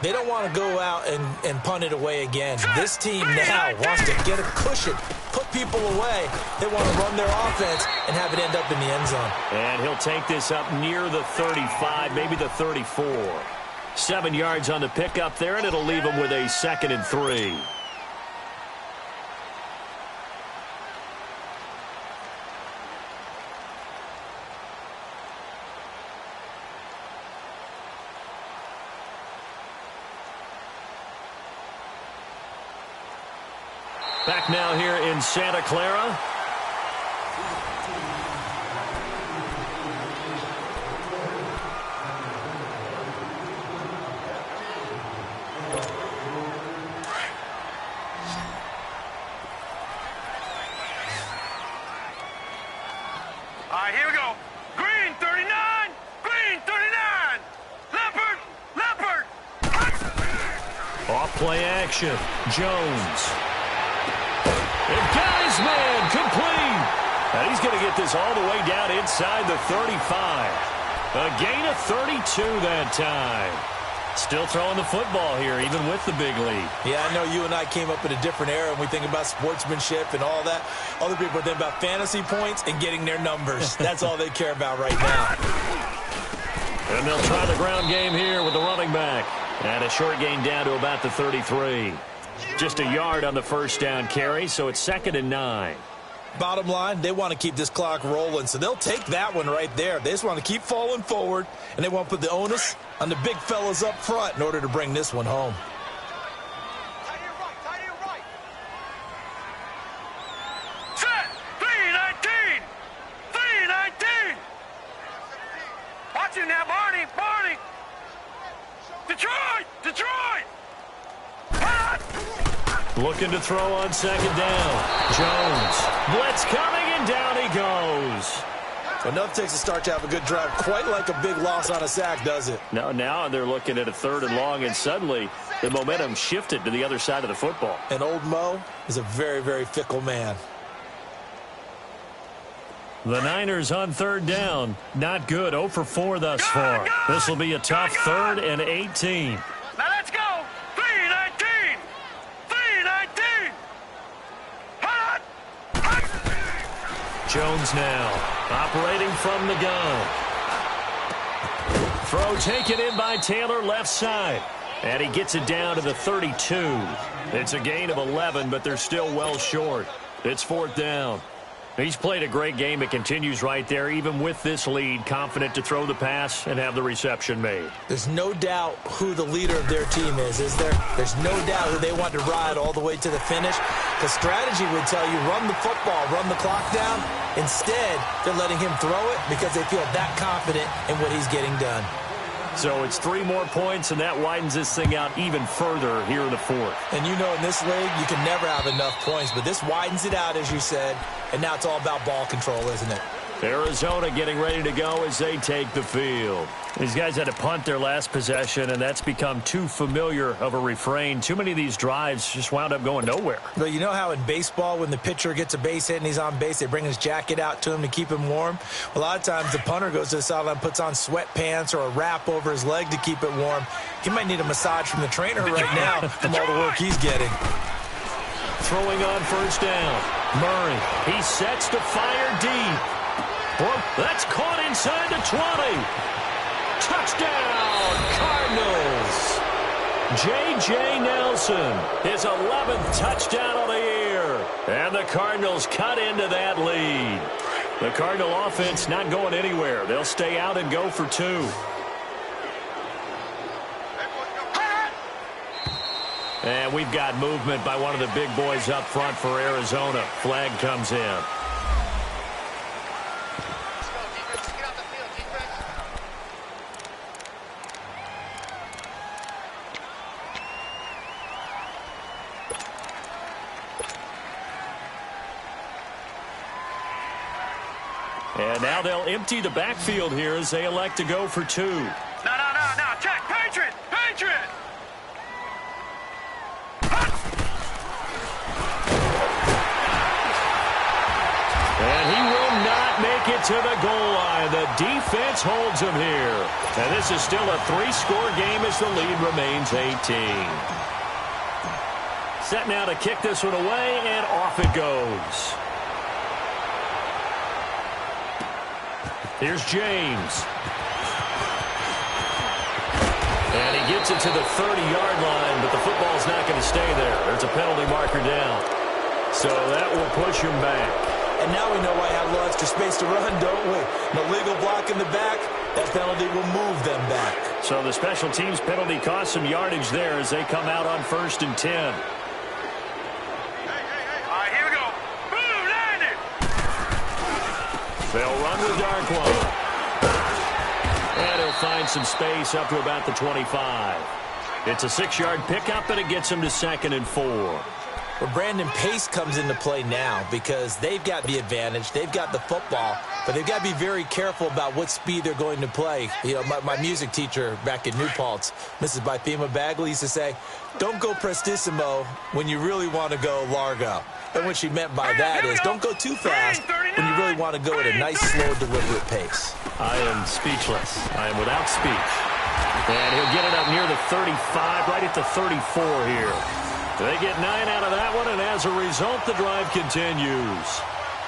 They don't want to go out and punt it away again. This team now wants to get a cushion, put people away. They want to run their offense and have it end up in the end zone. And he'll take this up near the 35, maybe the 34. 7 yards on the pickup there, and it'll leave him with a 2nd and 3. Back now here in Santa Clara. All right, here we go. Green 39. Green 39. Leopard. Leopard. Off play action. Jones. And got his man complete. And he's going to get this all the way down inside the 35. A gain of 32 that time. Still throwing the football here, even with the big lead. Yeah, I know you and I came up in a different era, and we think about sportsmanship and all that. Other people think about fantasy points and getting their numbers. That's all they care about right now. And they'll try the ground game here with the running back. And a short gain down to about the 33. Just a yard on the first down carry, so it's 2nd and 9. Bottom line, they want to keep this clock rolling, so they'll take that one right there. They just want to keep falling forward, and they want to put the onus on the big fellas up front in order to bring this one home. Tight to your right, tight to your right. Set. 319. 319. Watch him now, Barney. Barney. Detroit. Detroit. Looking to throw on 2nd down. Jones. Blitz coming, and down he goes. Enough takes to start to have a good drive. Quite like a big loss on a sack, does it? Now they're looking at a 3rd and long, and suddenly the momentum shifted to the other side of the football. And old Mo is a very, very fickle man. The Niners on 3rd down. Not good. 0 for 4 thus far. This will be a tough 3rd and 18. Now let's go. 319. 319. Hot. Jones now operating from the gun. Throw taken in by Taylor left side. And he gets it down to the 32. It's a gain of 11, but they're still well short. It's 4th down. He's played a great game. It continues right there, even with this lead, confident to throw the pass and have the reception made. There's no doubt who the leader of their team is there? There's no doubt who they want to ride all the way to the finish. The strategy would tell you, run the football, run the clock down. Instead, they're letting him throw it because they feel that confident in what he's getting done. So it's 3 more points, and that widens this thing out even further here in the 4th. And you know in this league, you can never have enough points, but this widens it out, as you said, and now it's all about ball control, isn't it? Arizona getting ready to go as they take the field. These guys had to punt their last possession, and that's become too familiar of a refrain. Too many of these drives just wound up going nowhere. But you know how in baseball, when the pitcher gets a base hit and he's on base, they bring his jacket out to him to keep him warm? A lot of times the punter goes to the sideline, puts on sweatpants or a wrap over his leg to keep it warm. He might need a massage from the trainer right now from all the work he's getting. Throwing on 1st down. Murray, he sets to fire deep. Well, that's caught inside the 20. Touchdown, Cardinals. J.J. Nelson, his 11th touchdown of the year. And the Cardinals cut into that lead. The Cardinal offense not going anywhere. They'll stay out and go for 2. And we've got movement by one of the big boys up front for Arizona. Flag comes in. And now they'll empty the backfield here as they elect to go for 2. No. Check. Patriot. And he will not make it to the goal line. The defense holds him here. And this is still a 3-score game as the lead remains 18. Set now to kick this one away, and off it goes. Here's James. And he gets it to the 30-yard line, but the football's not going to stay there. There's a penalty marker down. So that will push him back. And now we know why I have a little extra space to run, don't we? An illegal block in the back, that penalty will move them back. So the special teams penalty cost some yardage there as they come out on 1st and 10. All right, here we go. Boom, landed. They'll run with Darkwan. And he'll find some space up to about the 25. It's a 6-yard pickup, and it gets him to 2nd and 4. Well, Brandon, pace comes into play now because they've got the advantage. They've got the football, but they've got to be very careful about what speed they're going to play. You know, my music teacher back in New Paltz, Mrs. Bythema Bagley, used to say, don't go prestissimo when you really want to go largo. And what she meant by that is don't go too fast when you really want to go at a nice, slow, deliberate pace. I am speechless. I am without speech. And he'll get it up near the 35, right at the 34 here. They get 9 out of that one, and as a result, the drive continues.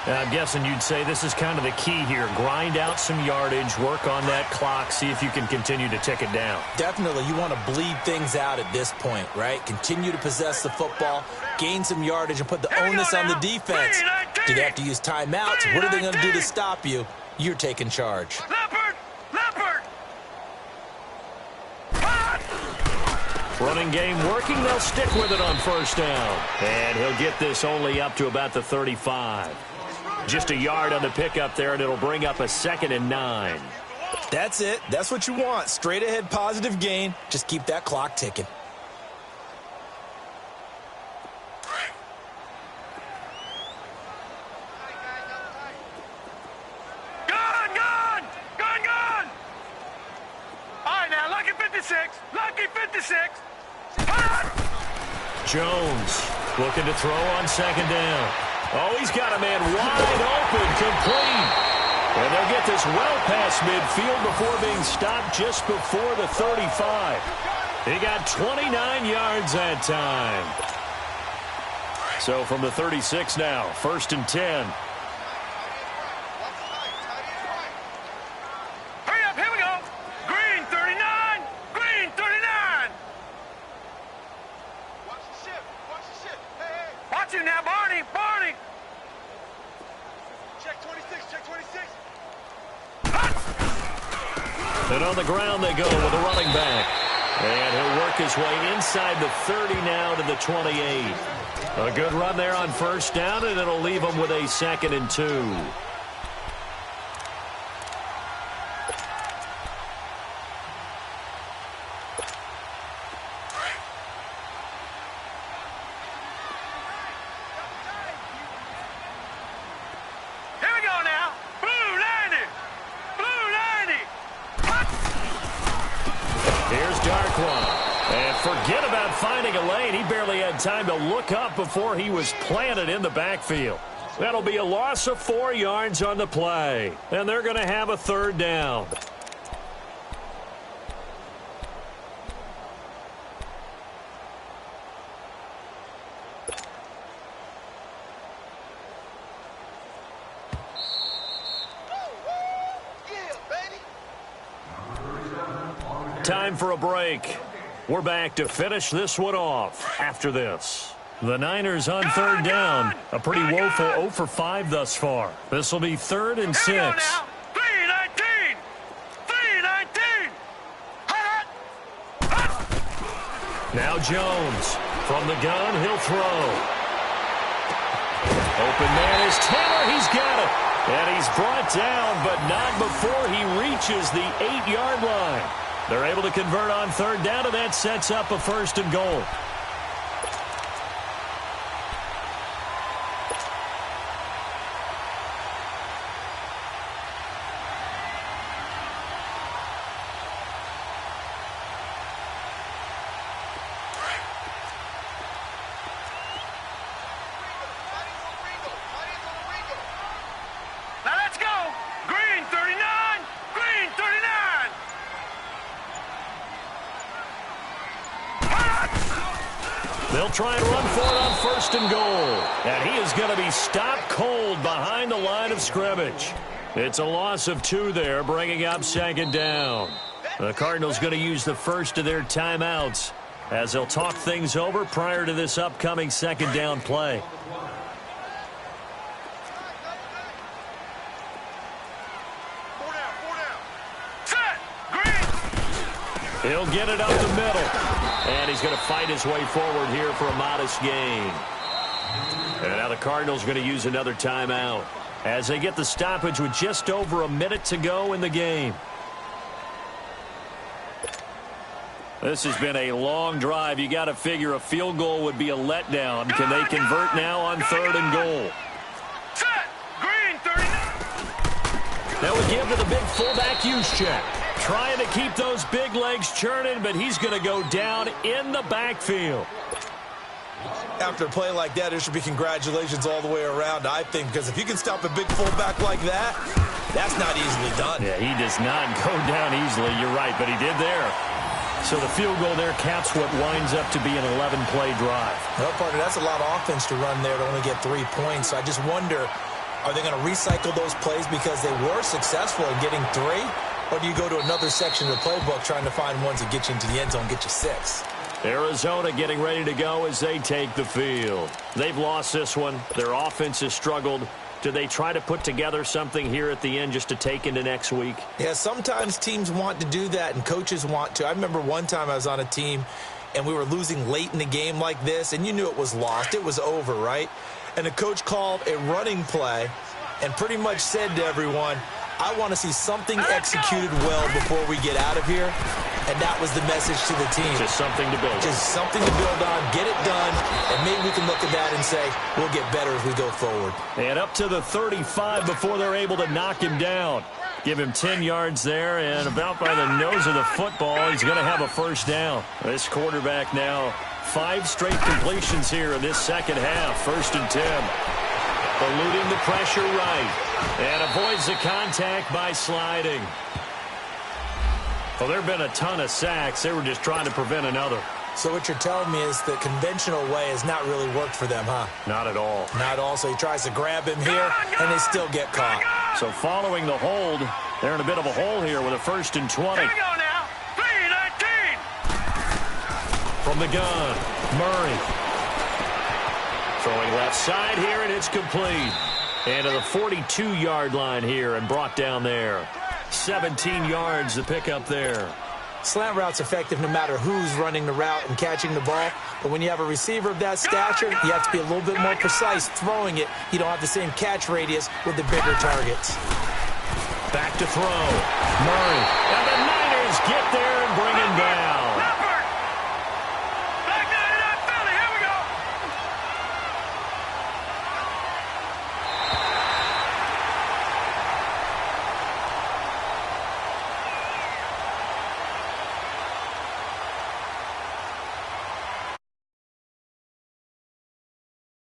I'm guessing you'd say this is kind of the key here. Grind out some yardage, work on that clock, see if you can continue to tick it down. Definitely. You want to bleed things out at this point, right? Continue to possess the football, gain some yardage, and put the onus on the defense. Do they have to use timeouts? What are they going to do to stop you? You're taking charge. Leopard! Running game working. They'll stick with it on 1st down. And he'll get this only up to about the 35. Just a yard on the pickup there, and it'll bring up a 2nd and 9. That's it. That's what you want. Straight ahead positive gain. Just keep that clock ticking. Gun! All right, now, lucky 56. Jones looking to throw on 2nd down. Oh, he's got a man wide open, complete. And they'll get this well past midfield before being stopped just before the 35. He got 29 yards that time. So from the 36 now, 1st and 10. Hurry up, here we go. Green 39. Watch the ship. Hey. Watch it now, Barney. Check 26. And on the ground they go with a running back. And he'll work his way inside the 30 now to the 28. A good run there on 1st down, and it'll leave him with a 2nd and 2. Here we go now. Blue 90. Here's Darkwan. And forget about finding a lane. He barely had time to look up before he was planted in the backfield. That'll be a loss of 4 yards on the play. And they're going to have a 3rd down. Time for a break. We're back to finish this one off after this. The Niners on third down. A pretty woeful 0 for 5 thus far. This will be 3rd and 6. Now. 3-19. 3-19. Now Jones. From the gun, he'll throw. Open man is Taylor. He's got it. And he's brought down, but not before he reaches the 8-yard line. They're able to convert on third down, and that sets up a 1st and goal. They'll try and run for it on 1st and goal. And he is going to be stopped cold behind the line of scrimmage. It's a loss of 2 there, bringing up 2nd down. The Cardinals going to use the first of their timeouts as they'll talk things over prior to this upcoming 2nd down play. He'll get it up the middle. And he's going to fight his way forward here for a modest gain. And now the Cardinals are going to use another timeout as they get the stoppage with just over a minute to go in the game. This has been a long drive. You got to figure a field goal would be a letdown. Can they convert now on 3rd and goal? That would give to the big fullback Juszczyk. Trying to keep those big legs churning, but he's going to go down in the backfield. After a play like that, there should be congratulations all the way around, I think, because if you can stop a big fullback like that, that's not easily done. Yeah, he does not go down easily. You're right, but he did there. So the field goal there caps what winds up to be an 11-play drive. Well, partner, that's a lot of offense to run there to only get 3 points. I just wonder, are they going to recycle those plays because they were successful in getting 3? Or do you go to another section of the playbook trying to find ones that get you into the end zone, get you 6? Arizona getting ready to go as they take the field. They've lost this one. Their offense has struggled. Do they try to put together something here at the end just to take into next week? Yeah, sometimes teams want to do that and coaches want to. I remember one time I was on a team and we were losing late in the game like this, and you knew it was lost. It was over, right? And the coach called a running play and pretty much said to everyone, I want to see something executed well before we get out of here. And that was the message to the team. Just something to build on. Just something to build on, get it done, and maybe we can look at that and say, we'll get better as we go forward. And up to the 35 before they're able to knock him down. Give him 10 yards there, and about by the nose of the football, he's going to have a 1st down. This quarterback now, 5 straight completions here in this second half. 1st and 10. Eluding the pressure right. And avoids the contact by sliding. Well, there have been a ton of sacks. They were just trying to prevent another. So what you're telling me is the conventional way has not really worked for them, huh? Not at all. Not at all. So he tries to grab him here, and they still get caught. So following the hold, they're in a bit of a hole here with a 1st and 20. Here we go now. 3-19. From the gun, Murray. Throwing left side here, and it's complete. And to the 42-yard line here and brought down there. 17 yards to pick up there. Slant route's effective no matter who's running the route and catching the ball. But when you have a receiver of that stature, you have to be a little bit more precise throwing it. You don't have the same catch radius with the bigger targets. Back to throw. Murray. And